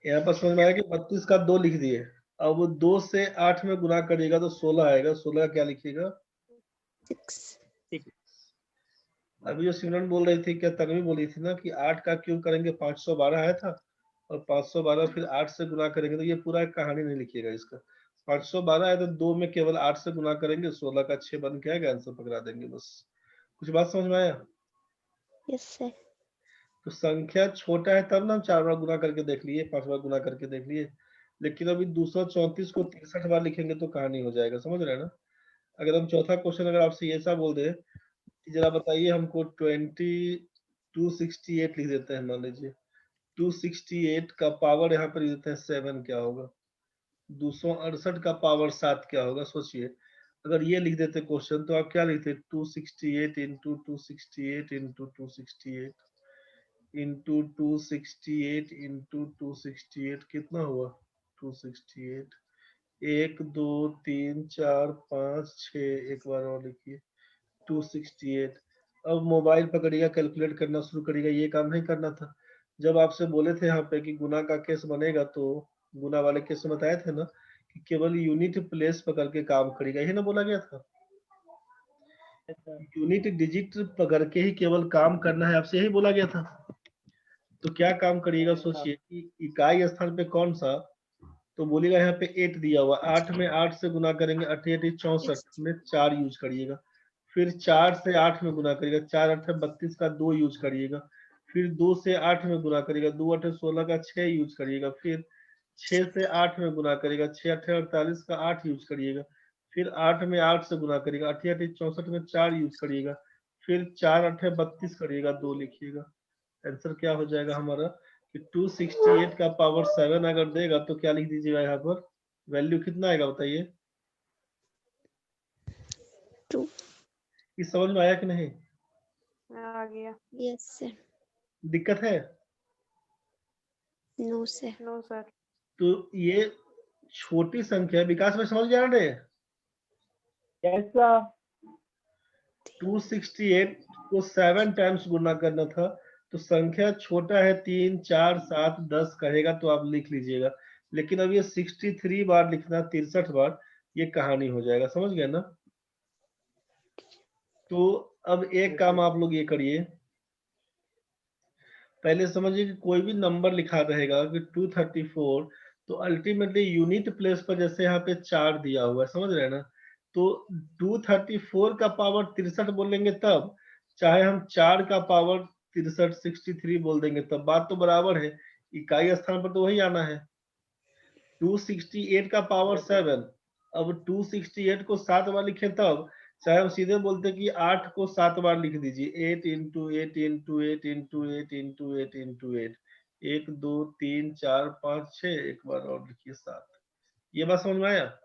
यहाँ पर समझ में आया कि 32 का 2 लिख दिए। अब वो 2 से 8 में गुना करिएगा तो 16 आएगा। 16 क्या लिखिएगा? 6। अभी जो सिमरन बोल रही थी, क्या तन्वी बोली थी ना कि 8 का क्यूब करेंगे 512 आया था, और 512 फिर 8 से गुना करेंगे। तो ये पूरा एक कहानी नहीं लिखिएगा इसका। 512 है तो 2 में केवल 8 से गुना करेंगे, 16 का 6 बन के आएगा, आंसर पकड़ा देंगे बस। कुछ बात समझ में आया? Yes sir. तो संख्या छोटा है तब ना हम 4 बार गुना करके देख लिए, 5 बार गुना करके देख लिए, लेकिन अभी 234 को 63 बार लिखेंगे तो कहानी हो जाएगा। समझ रहे हैं ना? अगर हम चौथा क्वेश्चन अगर आपसे ऐसा बोल दे, जरा बताइए हमको 268 लिख देते हैं, मान लीजिए 268 का पावर यहाँ पर लिख देते हैं 7, क्या होगा? 268 का पावर 7 क्या होगा? सोचिए, अगर ये लिख देते क्वेश्चन तो आप क्या लिखते? 268 इंटू 268 इंटू 268 इंटू 268 इंटू 268 कितना हुआ? 268 1 2 3 4 5 6, एक बार और लिखिए 268। अब मोबाइल पकड़िएगा, कैलकुलेट करना शुरू करिएगा, ये काम नहीं करना था। जब आपसे बोले थे यहाँ पे कि गुना का केस बनेगा, तो गुना वाले केस में बताए थे ना कि केवल यूनिट प्लेस पकड़ के काम करिएगा, यही ना बोला गया था? यूनिट डिजिट पकड़ के ही केवल काम करना है, आपसे यही बोला गया था। तो क्या काम करिएगा? सोचिए कि इकाई स्थान पे कौन सा, तो बोलिएगा यहाँ पे 8 दिया हुआ, 8 में 8 से गुना करेंगे, 8 8 64 में 4 यूज करिएगा। फिर 4 से 8 में गुना करिएगा, 4 8 32 का 2 यूज करिएगा। फिर 2 से 8 में गुना करिएगा, 2 8 16 का 6 यूज करिएगा। फिर 6 से 8 में गुना करिएगा, 6 8 48 का 8 यूज करिएगा। फिर 8 में 8 से गुना करिएगा, 8 8 64 में 4 यूज करिएगा। फिर 4 8 32 करिएगा, 2 लिखिएगा। आंसर क्या हो जाएगा हमारा कि 268 का पावर 7 अगर देगा तो क्या लिख दीजिएगा यहाँ पर? वैल्यू कितना आएगा बताइए? 2। ये समझ में आया कि नहीं? आ गया। Yes sir. दिक्कत है? No sir. No sir. तो ये छोटी संख्या विकास में समझ जा रहे हैं? Yes sir. 268 को 7 टाइम्स गुना करना था, तो संख्या छोटा है, 3 4 7 10 कहेगा तो आप लिख लीजिएगा। लेकिन अब ये 63 बार लिखना, 63 बार, ये कहानी हो जाएगा। समझ गए ना? तो अब एक काम आप लोग ये करिए, पहले समझिए कि कोई भी नंबर लिखा रहेगा कि 234, तो अल्टीमेटली यूनिट प्लेस पर जैसे यहाँ पे 4 दिया हुआ है, समझ रहे हैं ना? तो 234 का पावर 63 बोलेंगे तब, चाहे हम 4 का पावर 63 63 बोल देंगे तब, बात तो बराबर है। इकाई स्थान पर तो वही आना है। 268 का पावर 7, अब 268 को 7 बार लिखे तब, चाहे हम सीधे बोलते कि 8 को 7 बार लिख दीजिए, 8 into 8 into 8 into 8 into 8 into 8, 1 2 3 4 5 6, एक बार और लिखिए 7। ये बात समझ में आया?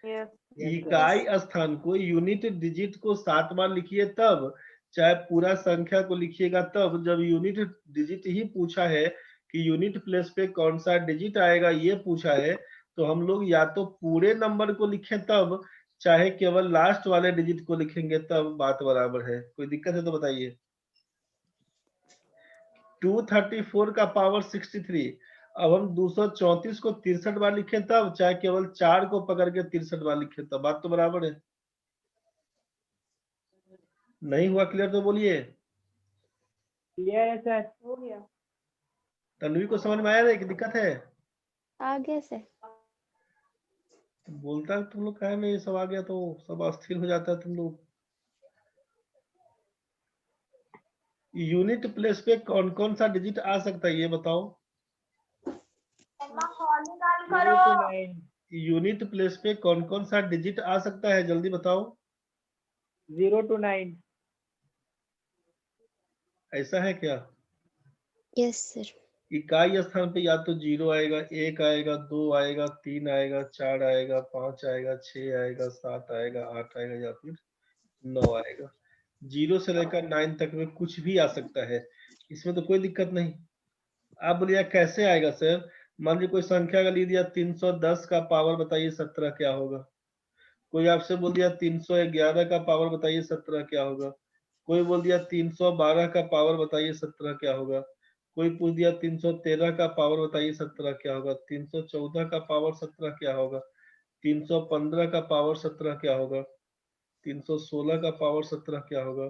यस। इकाई स्थान को, यूनिट डिजिट को 7 बार लिखिए तब, चाहे पूरा संख्या को लिखिएगा तब। जब यूनिट डिजिट ही पूछा है कि यूनिट प्लेस पे कौन सा डिजिट आएगा, ये पूछा है, तो हम लोग या तो पूरे नंबर को लिखें तब, चाहे केवल लास्ट वाले डिजिट को लिखेंगे तब, बात बराबर है। कोई दिक्कत है तो बताइए। 234 का पावर 63, अब हम 234 को 63 बार लिखें तब, चाहे केवल 4 को पकड़ के 63 बार लिखें तब, बात तो बराबर है। नहीं हुआ क्लियर तो बोलिए। क्लियर है सर। हो गया। तन्वी को समझ में आया ना कि दिक्कत है? आ गया सर। बोलता तुम लोग काहे में ये सब आ गया तो सब अस्थिर हो जाता है तुम लोग। यूनिट प्लेस पे कौन कौन सा डिजिट आ सकता है ये बताओ? 0 to 9। यूनिट प्लेस पे कौन कौन सा डिजिट आ सकता है, जल्दी बताओ। 0 to 9। ऐसा है क्या? Yes sir. इकाई स्थान पे या तो 0 आएगा, 1 आएगा, 2 आएगा, 3 आएगा, 4 आएगा, 5 आएगा, 6 आएगा, 7 आएगा, 8 आएगा, या फिर 9 आएगा। 0 से लेकर 9 तक में कुछ भी आ सकता है, इसमें तो कोई दिक्कत नहीं। आप बोलिए कैसे आएगा सर? मान लीजिए कोई संख्या का ले दिया 310 का पावर बताइए 17 क्या होगा? कोई आपसे बोल दिया 311 का पावर बताइए 17 क्या होगा? कोई बोल दिया 312 का पावर बताइए 17 क्या होगा? कोई पूछ दिया 313 का पावर बताइए 17 क्या होगा, 314 का पावर 17 क्या होगा, 315 का पावर 17 क्या होगा, 316 का पावर 17 क्या होगा,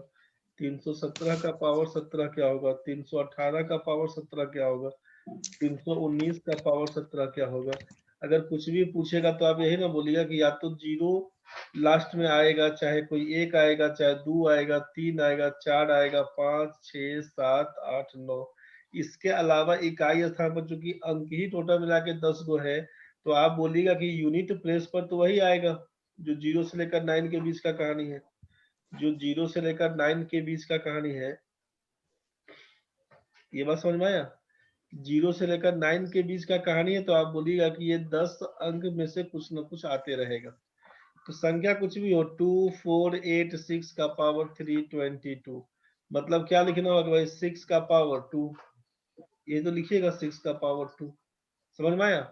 317 का पावर 17 क्या होगा, 318 का पावर 17 क्या होगा, 319 का पावर 17 क्या होगा। अगर कुछ भी पूछेगा तो आप यही ना बोलिएगा कि या तो जीरो लास्ट में आएगा, चाहे कोई एक आएगा, चाहे दो आएगा, तीन आएगा, चार आएगा, 5, 6, 7, 8, 9। इसके अलावा इकाई स्थान पर चूंकि अंक ही टोटल मिला के 10 गो है, तो आप बोलिएगा कि यूनिट प्लेस पर तो वही आएगा जो 0 से लेकर 9 के बीच का कहानी है, जो 0 से लेकर 9 के बीच का कहानी है। ये बात समझ में आया? 0 से लेकर 9 के बीच का कहानी है, तो आप बोलिएगा कि ये 10 अंक में से कुछ न कुछ आते रहेगा। तो संख्या कुछ भी हो, 2, 4, 8, 6 का पावर 322, मतलब क्या लिखना होगा भाई, 6 का पावर 2, ये तो लिखिएगा 6 का पावर 2। समझ में आया?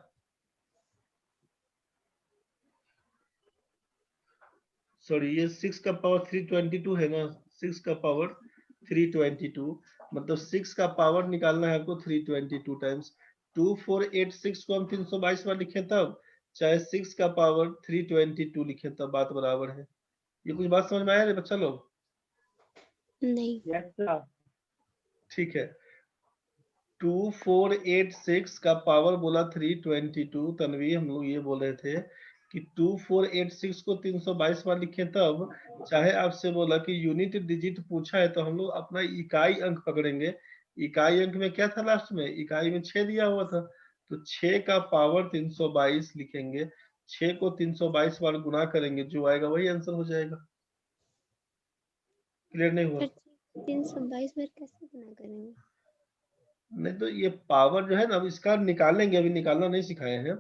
सॉरी, ये 6 का पावर 322 है ना, 6 का पावर 322, मतलब 6 का पावर निकालना है आपको 322 टाइम्स 2, 4, 8, 6 को हम 322 बार लिखे तब, चाहे 6 का पावर 322 लिखे तब बात बराबर है। ये कुछ बात समझ में आया रे बच्चा लोग? नहीं। Yes sir. ठीक है, 2, 4, 8, 6 का पावर बोला 322, तनवी हम लोग ये बोल रहे थे कि 2, 4, 8, 6 को 322 बार लिखे तब, चाहे आपसे बोला कि यूनिट डिजिट पूछा है तो हम लोग अपना इकाई अंक पकड़ेंगे। इकाई अंक में क्या था लास्ट में, इकाई में 6 दिया हुआ था, तो 6 का पावर 322 लिखेंगे, 6 को 322 बार गुना करेंगे, जो आएगा वही आंसर हो जाएगा। क्लियर नहीं हुआ? पर 322 बार कैसे गुना करेंगे? नहीं तो ये पावर जो है ना, अब इसका निकालेंगे, अभी निकालना नहीं सिखाए हैं।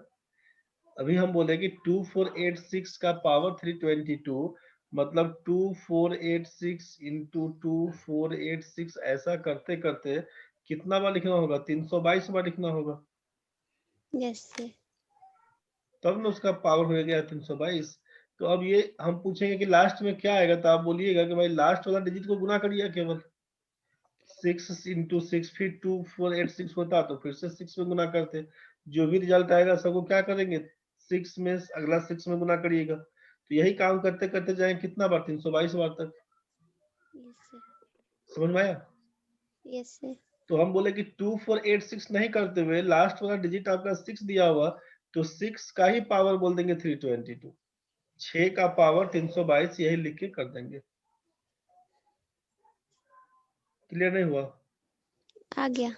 अभी हम बोले कि 2486 का पावर 322, मतलब 2486 इंटू 2486, ऐसा करते करते कितना बार लिखना होगा, 322 बार लिखना होगा, यस सर। तब ना उसका पावर हो गया 322। तो अब ये हम पूछेंगे कि लास्ट में क्या आएगा, तो आप बोलिएगा कि भाई लास्ट वाला डिजिट को गुना करिए केवल, 6 इंटू 6, फिर 2486 होता तो फिर से 6 में गुना करते, जो भी रिजल्ट आएगा सबको क्या करेंगे, 6 में अगला 6 में गुना करिएगा। तो यही काम करते करते जाए कितना बार, 322 बार तक। Yes sir. समझ में आया? Yes sir. तो हम बोले कि 2486 नहीं करते हुए लास्ट वाला डिजिट आपका 6 दिया हुआ, तो 6 का ही पावर बोल देंगे 322, 6 का पावर 322 यही लिख के कर देंगे। क्लियर नहीं हुआ? आ गया।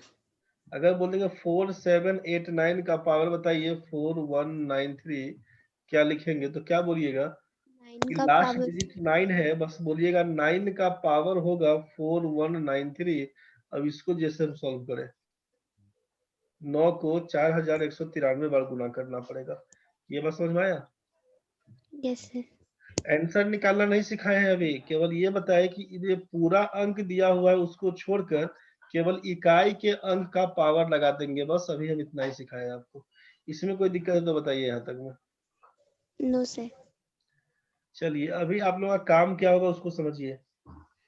अगर बोलेंगे 4789 का पावर बताइए 4193, क्या लिखेंगे, तो क्या बोलिएगा 9 कि का लास्ट पावर डिजिट 9 है, बस बोलिएगा 9 का पावर होगा 4193। अब इसको जैसे हम सॉल्व करें, 9 को 4193 बार गुना करना पड़ेगा। ये बात समझ में आया? Yes sir. आंसर निकालना नहीं सिखाए हैं अभी, केवल ये बताए कि ये पूरा अंक दिया हुआ है उसको छोड़कर केवल इकाई के अंक का पावर लगा देंगे, बस अभी हम इतना ही सिखाए हैं आपको। इसमें कोई दिक्कत है तो बताइए यहाँ तक में। No sir. चलिए, अभी आप लोगों का काम क्या होगा उसको समझिए।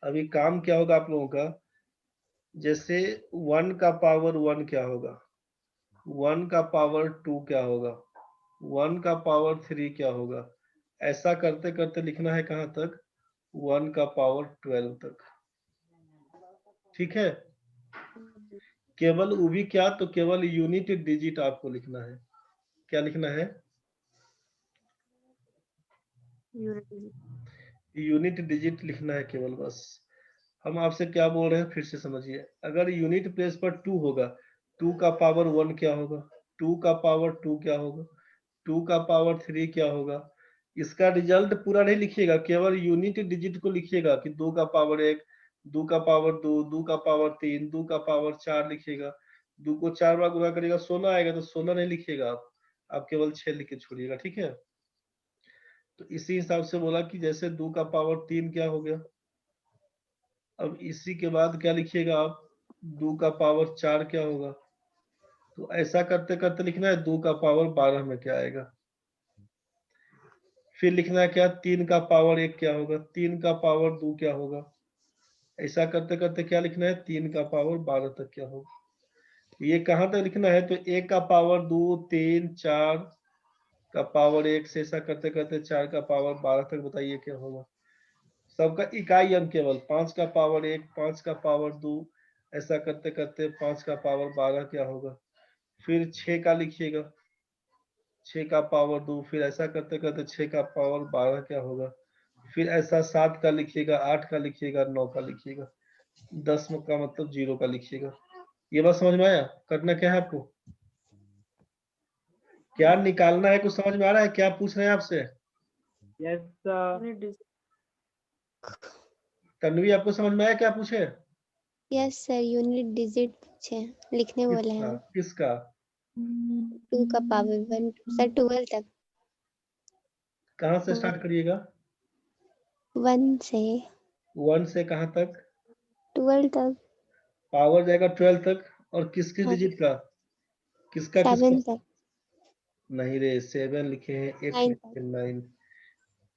अभी काम क्या होगा आप लोगों का, जैसे 1 का पावर 1 क्या होगा, 1 का पावर 2 क्या होगा, 1 का पावर 3 क्या होगा, ऐसा करते करते लिखना है कहाँ तक, 1 का पावर 12 तक। ठीक है, केवल वो भी क्या, तो केवल यूनिट डिजिट आपको लिखना है। क्या लिखना है, यूनिट डिजिट लिखना है केवल, बस। हम आपसे क्या बोल रहे हैं फिर से समझिए, अगर यूनिट प्लेस पर 2 होगा, 2 का पावर 1 क्या होगा, 2 का पावर 2 क्या होगा, 2 का पावर 3 क्या होगा। इसका रिजल्ट पूरा नहीं लिखिएगा, केवल यूनिट डिजिट को लिखिएगा कि 2 का पावर 1, 2 का पावर 2, 2 का पावर 3, 2 का पावर 4 लिखिएगा। 2 को 4 बार गुना करिएगा 16 आएगा, तो 16 नहीं लिखिएगा आप केवल 6 लिख के छोड़िएगा। ठीक है, तो इसी हिसाब से बोला कि जैसे 2 का पावर 3 क्या हो गया, अब इसी के बाद क्या लिखिएगा आप, 2 का पावर 4 क्या होगा। तो ऐसा करते करते लिखना है 2 का पावर 12 में क्या आएगा, फिर लिखना है क्या, 3 का पावर 1 क्या होगा, 3 का पावर 2 क्या होगा। ऐसा करते करते क्या लिखना है, 3 का पावर 12 तक क्या होगा। ये कहाँ तक लिखना है, तो 1 का पावर 2 3 4 का पावर 1 से ऐसा करते करते 4 का पावर 12 तक बताइए क्या होगा। सबका इकाई अंक केवल 5 का पावर 1 5 का पावर 2 ऐसा करते करते 5 का पावर 12 क्या होगा। फिर 6 का लिखिएगा, 6 का पावर 2, फिर ऐसा करते करते 6 का पावर 12 क्या होगा। फिर ऐसा 7 का लिखिएगा, 8 का लिखिएगा, 9 का लिखिएगा, 10 का मतलब 0 का लिखिएगा। ये बात समझ में आया? करना क्या है आपको, क्या निकालना है, कुछ समझ में आ रहा है, क्या पूछ रहे हैं आपसे? Yes, sir. तन्वी आपको समझ में आया क्या पूछे? यस सर, यूनिट डिजिट पूछे, लिखने बोले किसका हैं। किसका? 2 का पावर 1 सर, 12 तक। कहाँ से स्टार्ट करिएगा? 1 से 1 से कहाँ तक? 12 तक। पावर जाएगा 12 तक, और किस किस हाँ, डिजिट का, किसका 7 तक, नहीं रे, 7 लिखे हैं, 8 9 तक। लिखे हैं, 9,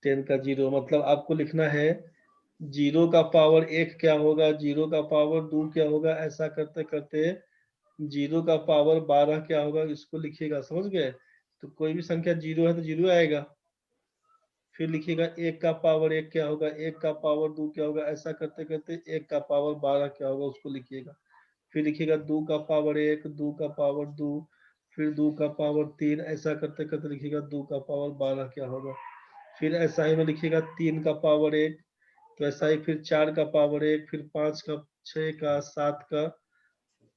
10 का 0, मतलब आपको लिखना है 0 का पावर 1 क्या होगा, 0 का पावर 2 क्या होगा, ऐसा करते करते 0 का पावर 12 क्या होगा, इसको लिखिएगा, समझ गए? तो कोई भी संख्या 0 है तो 0 आएगा। फिर लिखिएगा 1 का पावर 1 क्या होगा, 1 का पावर 2 क्या होगा, ऐसा करते करते 1 का पावर 12 क्या होगा, उसको लिखिएगा। फिर लिखिएगा 2 का पावर 1, 2 का पावर 2, फिर 2 का पावर 3, ऐसा करते करते लिखिएगा 2 का पावर 12 क्या होगा। फिर ऐसा ही में लिखिएगा 3 का पावर 1, तो ऐसा ही फिर 4 का पावर 1, फिर 5 का, 6 का, 7 का,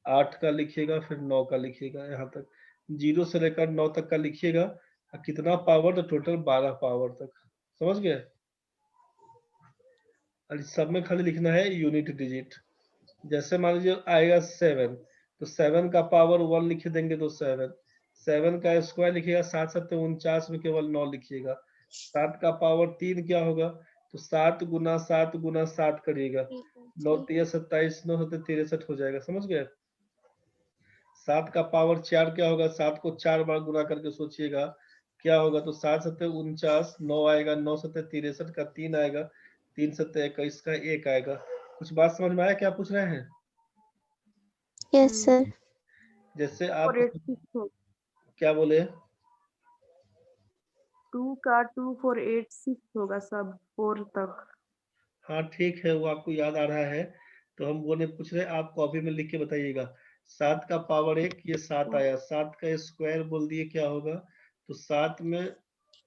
8 का लिखिएगा, फिर 9 का लिखिएगा, यहाँ तक 0 से लेकर 9 तक का लिखिएगा। और कितना पावर, तो टोटल 12 पावर तक, समझ गए? और इस सब में खाली लिखना है यूनिट डिजिट। जैसे मान लीजिए आएगा 7, तो 7 का पावर 1 लिख देंगे तो 7, 7 का स्क्वायर लिखिएगा, 7 7 49 में केवल 9 लिखिएगा। 7 का पावर 3 क्या होगा, तो 7 गुना 7 गुना 7 करिएगा, 9 3 27, 9 7 63 हो जाएगा, समझ गए? 7 का पावर 4 क्या होगा, 7 को 4 बार गुना करके सोचिएगा क्या होगा, तो 7 7 49, 9 आएगा, 9 7 63 का 3 आएगा, 3 7 21 का 1 आएगा। कुछ बात समझ में आया, क्या पूछ रहे हैं? Yes sir. जैसे आप 4 8 6 हो क्या बोले? 2 का 2 4 8 6 होगा सब 4 तक। हाँ ठीक है, वो आपको याद आ रहा है, तो हम वो नहीं पूछ रहे, आप कॉपी में लिख के बताइएगा। 7 का पावर 1 ये 7 आया, 7 का स्क्वायर बोल दिए क्या होगा, तो 7 में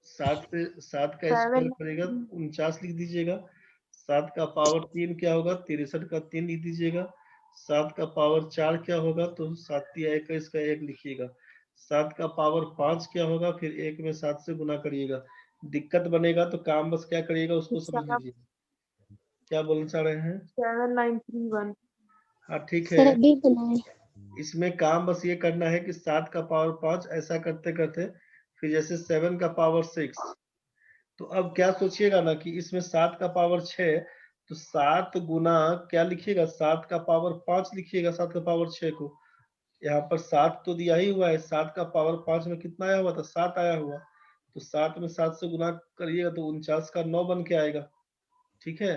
7 से 7 का 7 स्क्वायर करेगा 49 लिख दीजिएगा। 7 का पावर 3 क्या होगा, 63 का 3 लिख दीजिएगा। 7 का पावर 4 क्या होगा, तो 7 या 21 का 1 लिखिएगा। 7 का पावर 5 क्या होगा, फिर 1 में 7 से गुना करिएगा। दिक्कत बनेगा तो काम बस क्या करिएगा, उसको समझ लीजिए। क्या बोलना चाह रहे हैं? 7 9 3 1 हाँ ठीक है, सर अभी बनाए। इसमें काम बस ये करना है कि 7 का पावर 5 ऐसा करते करते, फिर जैसे 7 का पावर 6, तो अब क्या सोचिएगा ना कि इसमें 7 का पावर 6, तो 7 गुना क्या लिखिएगा, 7 का पावर 5 लिखिएगा, 7 का पावर 6 को। यहाँ पर 7 तो दिया ही हुआ है, 7 का पावर 5 में कितना आया हुआ था, 7 आया हुआ, तो 7 में 7 से गुना करिएगा तो 49 का 9 बन के आएगा। ठीक है,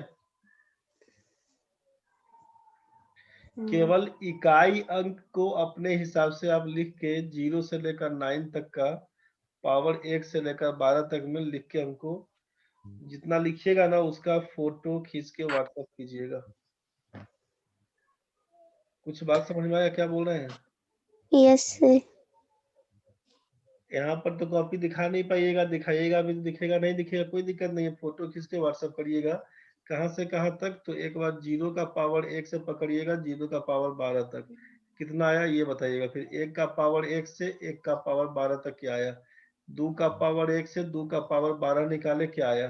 केवल इकाई अंक को अपने हिसाब से आप लिख के 0 से लेकर 9 तक का पावर 1 से लेकर 12 तक में लिख के हमको जितना लिखिएगा ना उसका फोटो खींच के व्हाट्सएप कीजिएगा। कुछ बात समझ में आया क्या बोल रहे हैं? Yes sir. यहाँ पर तो कॉपी दिखा नहीं पाइएगा, दिखाइएगा भी तो दिखेगा नहीं, दिखेगा कोई दिक्कत नहीं है, फोटो खींच के व्हाट्सएप करिएगा। कहाँ से कहाँ तक, तो एक बार 0 का पावर 1 से पकड़िएगा, 0 का पावर 12 तक कितना आया ये बताइएगा। फिर 1 का पावर 1 से 1 का पावर 12 तक क्या आया, 2 का पावर 1 से 2 का पावर 12 निकाले क्या आया,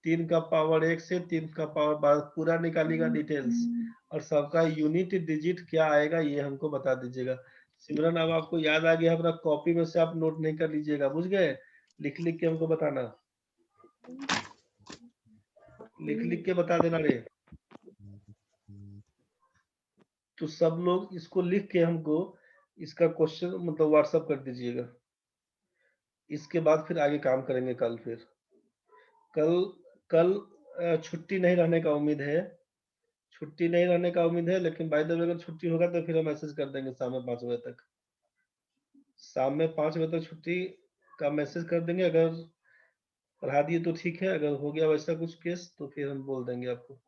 3 का पावर 1 से 3 का पावर 12 पूरा निकालिएगा डिटेल्स, और सबका यूनिट डिजिट क्या आएगा ये हमको बता दीजिएगा। सिमरन अब आपको याद आ गया, अपना कॉपी में से आप नोट नहीं कर लीजिएगा, बुझ गए? लिख लिख के हमको बताना, लिख लिख के बता देना रे। तो सब लोग इसको लिख के हमको इसका क्वेश्चन मतलब व्हाट्सअप कर दीजिएगा। इसके बाद फिर आगे काम करेंगे कल। फिर कल कल छुट्टी नहीं रहने का उम्मीद है, छुट्टी नहीं रहने का उम्मीद है, लेकिन बाय द वे अगर छुट्टी होगा तो फिर हम मैसेज कर देंगे शाम में 5 बजे तक। शाम में 5 बजे तक छुट्टी का मैसेज कर देंगे। अगर पढ़ा दिए तो ठीक है, अगर हो गया वैसा कुछ केस तो फिर हम बोल देंगे आपको।